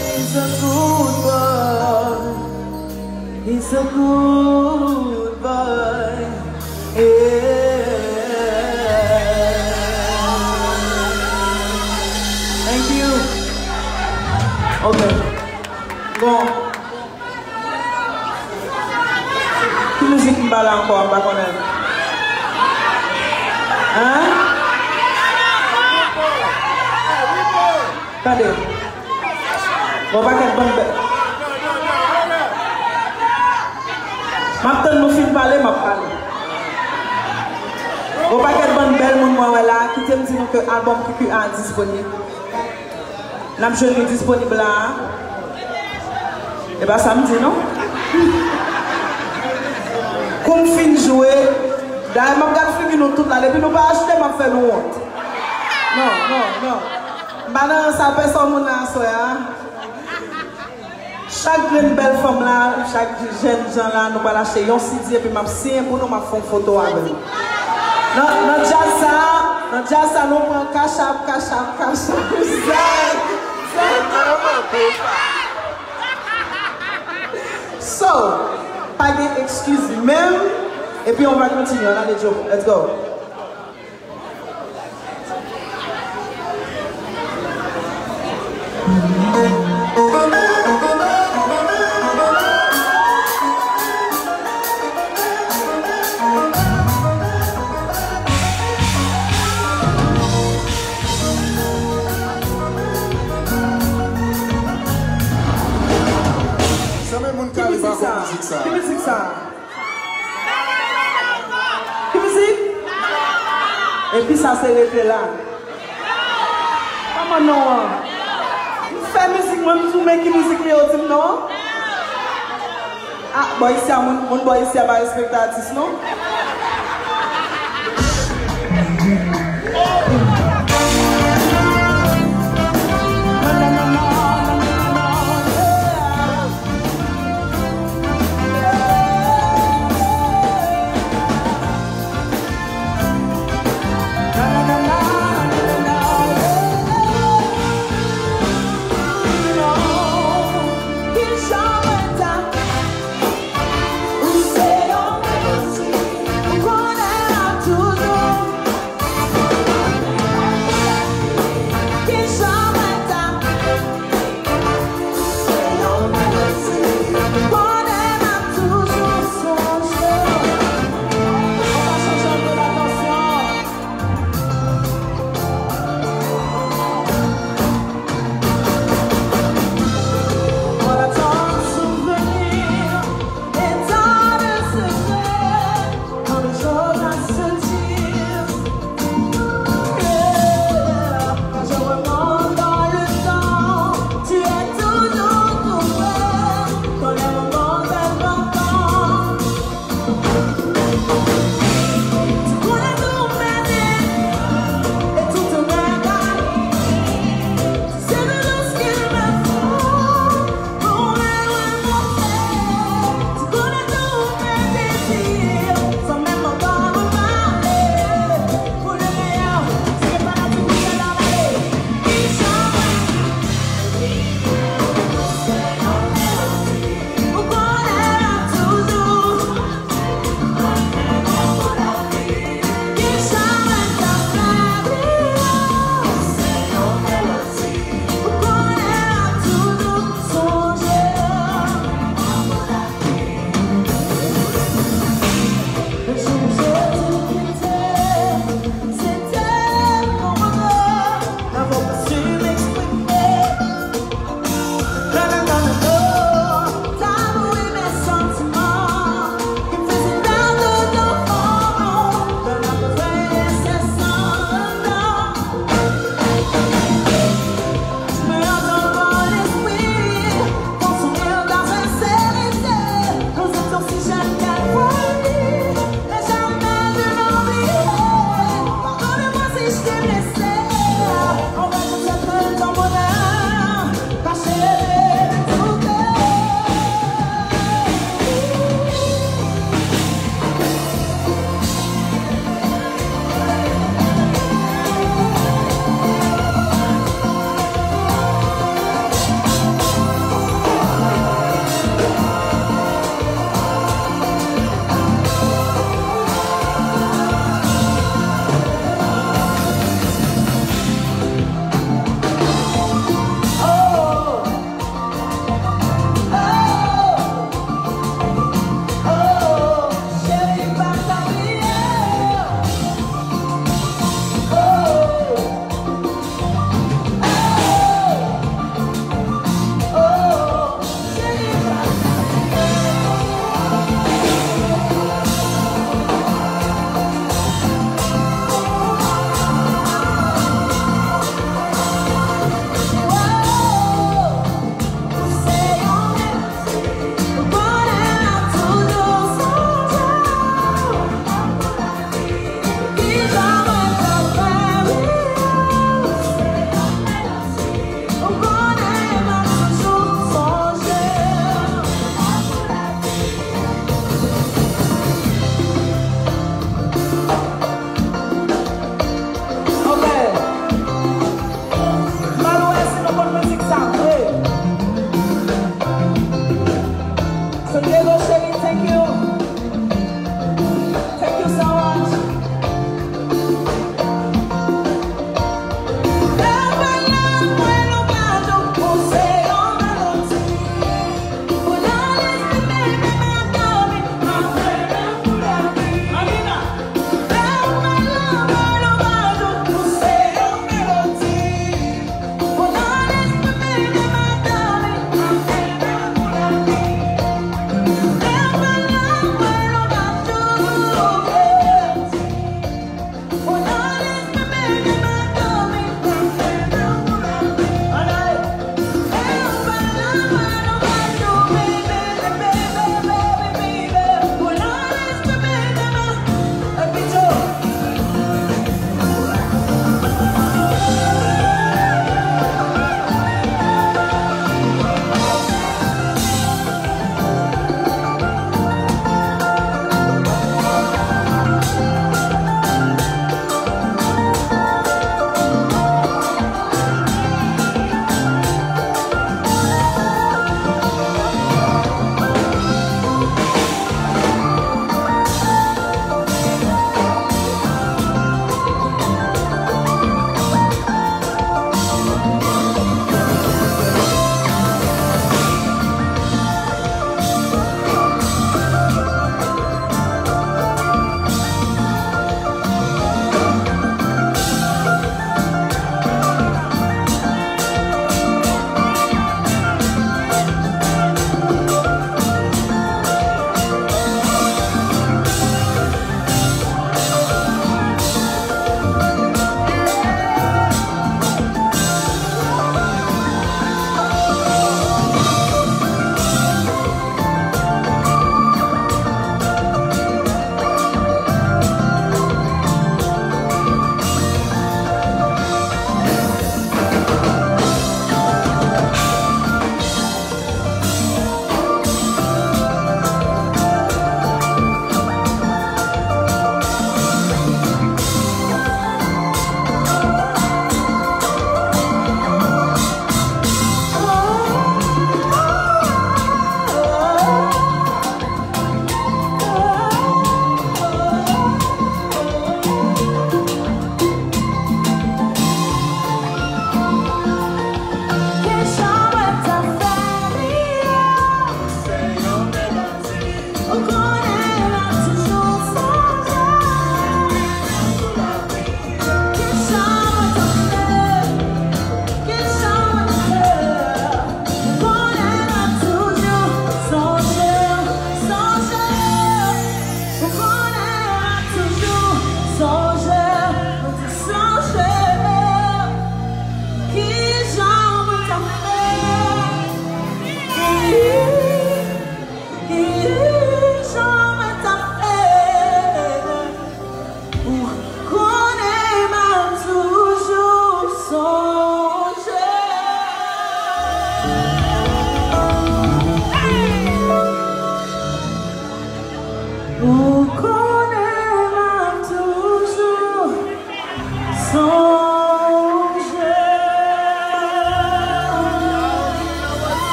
He's a good boy. He's a good boy. Yeah. Thank you. Okay. Bon. Quelle musique me parle encore, pas qu'on aime? Hein? Attendez. Bon, pas qu'elle bonne bête. Maintenant, nous films parler, m'a parlé. Bon, pas qu'elle bonne belle, moi, là, qui t'aime dire que l'album QQA est disponible. L'album est disponible là. Et bien, ça me dit, non? Comme fin jouer, d'ailleurs, je vais faire nous toute là, depuis nous pas acheter, je vais faire nous honte. Non. Maintenant, ça fait son monde là, chaque belle femme là, chaque jeune gens là, nous allons acheter un CD et puis je vais pour nous faire une photo avec nous. Dans jazz ça, nous prenons cash up. So, pas d'excuses même, et puis on va continuer, on a des jokes. Let's go. Qui musique ça? Qui musique? Et puis ça c'est l'été là. Comment non? Vous faites musique, moi je mets qui musique les autres, non? Ah, bon ici, mon boy ici a pas respecté l'artiste, non?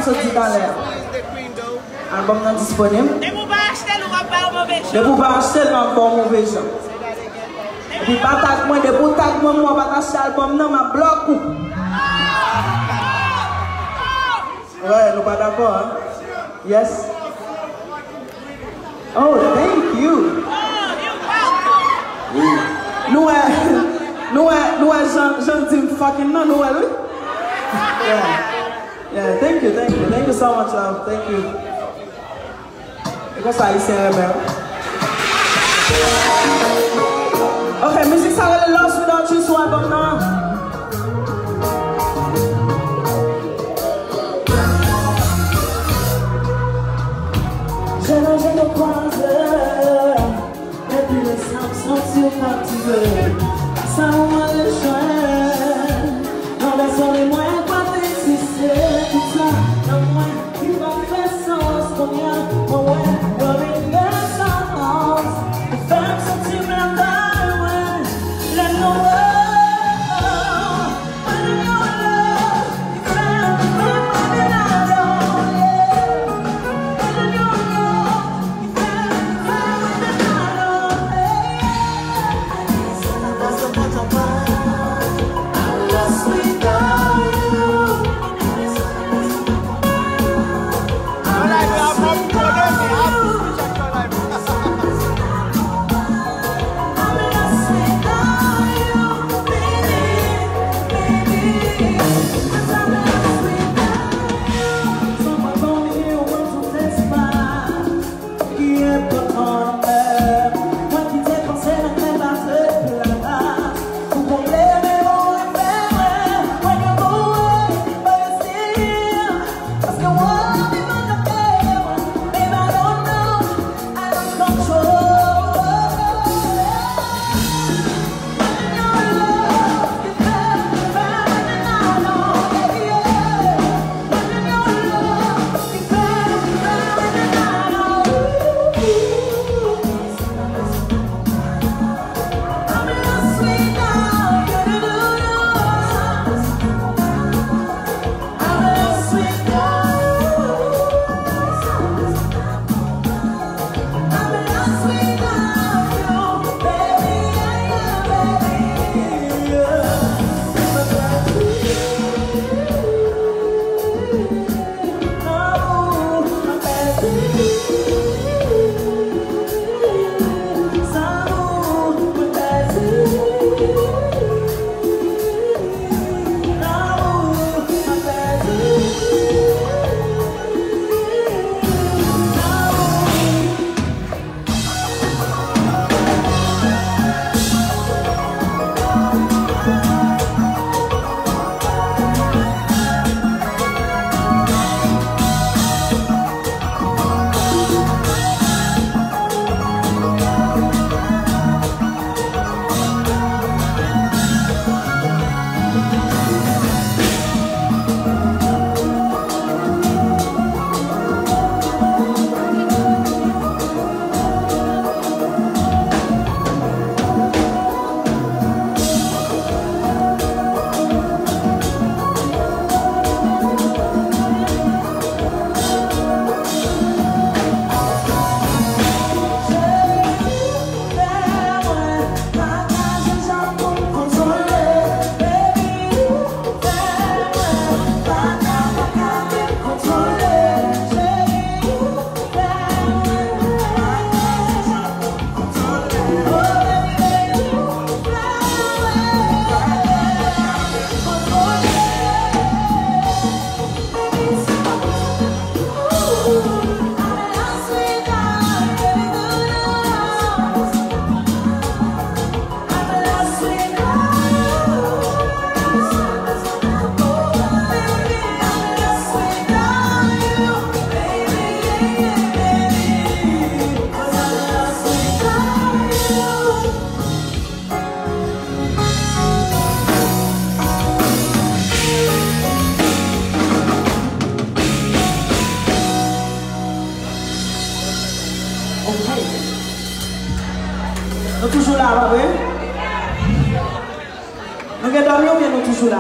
ça dit dans l'air. Album non disponible. Et vous pas acheter le rapport mauvais gens. Et vous pas acheter le rapport mauvais gens. Et puis pas tag moi, de pour tag moi pas acheter l'album non, ma bloc. Ouais, nous pas d'accord hein. Yes. Oh, thank you. Nous Jean Dim fucking no, nous lui. Yeah, thank you so much, love, thank you. Because I say, man. Okay, music is really lost without you, so I don't know. J'ai longé le croiseur, et puis les sables sont surpartisés. Ça m'a le choix, dans la soirée, moi, pas d'exister. Tout ça, dans moi, qui va faire sens, combien, moi, ouais, dans les deux sens. Les femmes sont timbrées, ouais, les noms. Nous toujours là, oui? Nous sommes dormi ou bien nous toujours là?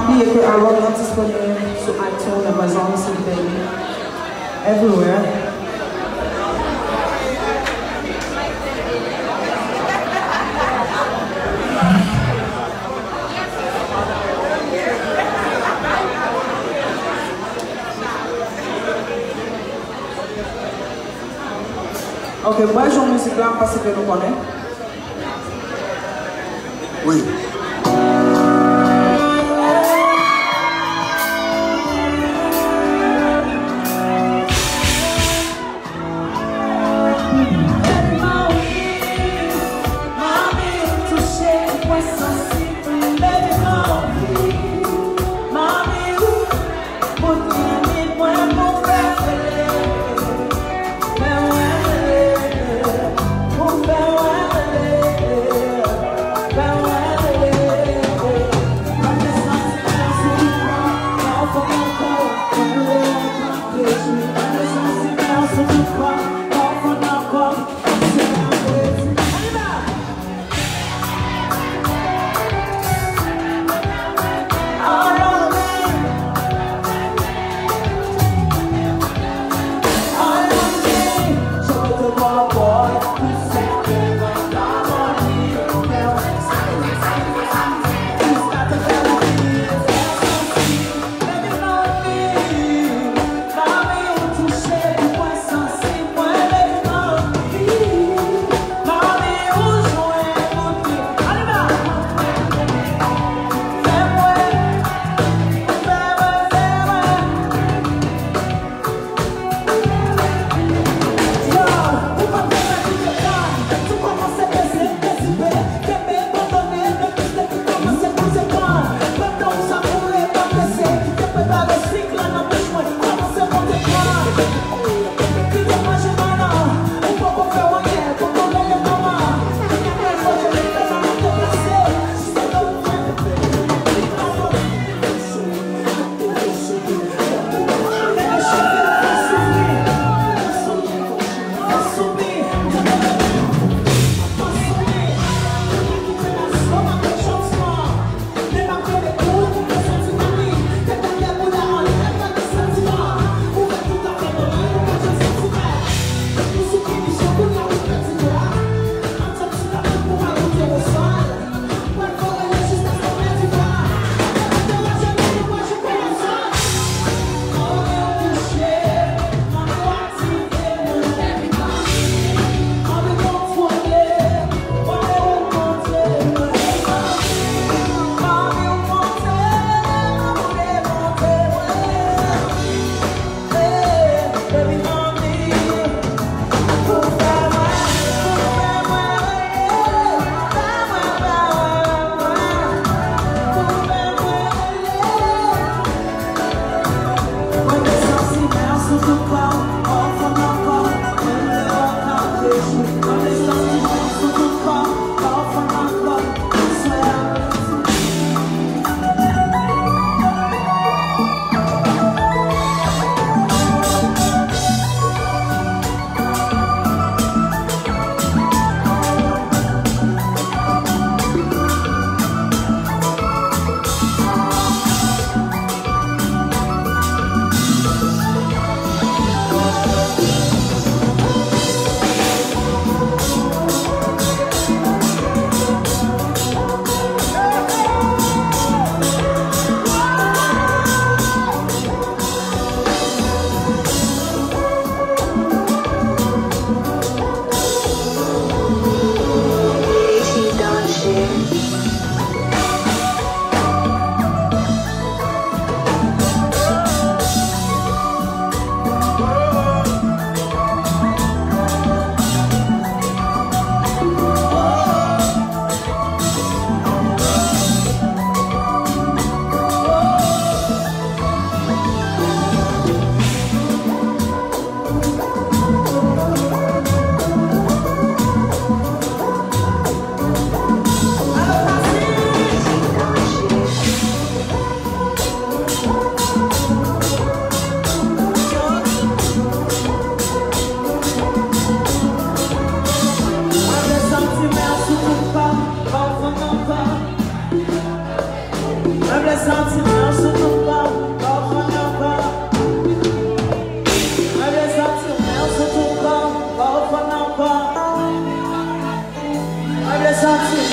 oublier que l'album est disponible sur iTunes, Amazon, CD, everywhere. Ok, moi je joue musique là parce que nous connaissons. Oui. Bye.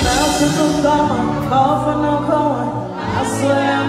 Now since I'm gone, call for no going. I swear